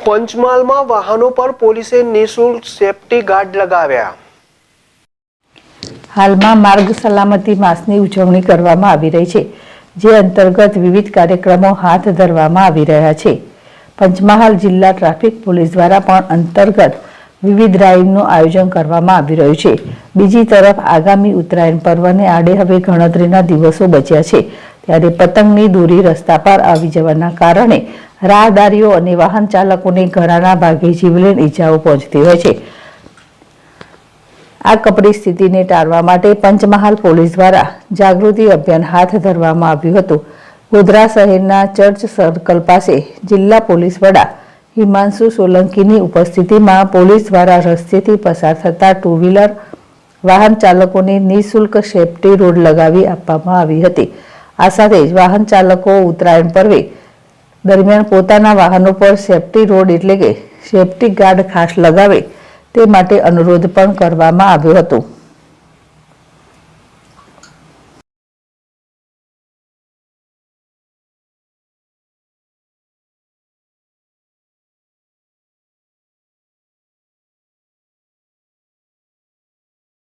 પંચમહાલમાં વાહનો પર પોલીસે નિઃશુલ્ક સેફટી ગાર્ડ લગાવ્યા। હાલમાં માર્ગ સલામતી માસની ઉજવણી કરવામાં આવી રહી છે, જે અંતર્ગત વિવિધ કાર્યક્રમો હાથ ધરવામાં આવી રહ્યા છે। પંચમહાલ જિલ્લા ટ્રાફિક પોલીસ દ્વારા પણ અંતર્ગત વિવિધ ડ્રાઇવનું આયોજન કરવામાં આવી રહ્યું છે। બીજી તરફ આગામી ઉત્તરાયણ પર્વને આડે હવે ગણતરીના દિવસો બચ્યા છે, ત્યારે પતંગની દોરી રસ્તા પર આવી જવાના કારણે રાહદારીઓ અને વાહન ચાલકોને ઘણાના ભાગે જીવલેણ ઈજાઓ પહોંચતી હોય છે। આ કપરી સ્થિતિને ટાળવા માટે પંચમહાલ પોલીસ દ્વારા જાગૃતિ અભિયાન હાથ ધરવામાં આવ્યું હતું। ગોધરા શહેરના ચર્ચ સર્કલ પાસે જિલ્લા પોલીસ વડા હિમાંશુ સોલંકીની ઉપસ્થિતિમાં પોલીસ દ્વારા રસ્તેથી પસાર થતા ટુ વ્હીલર વાહન ચાલકોને નિઃશુલ્ક સેફટી રોડ લગાવી આપવામાં આવી હતી। આ સાથે જ વાહન ચાલકો ઉત્તરાયણ પર્વે દરમિયાન પોતાના વાહનો પર સેફટી રોડ એટલે કે સેફટી ગાર્ડ ખાસ લગાવે તે માટે અનુરોધ પણ કરવામાં આવ્યો હતો।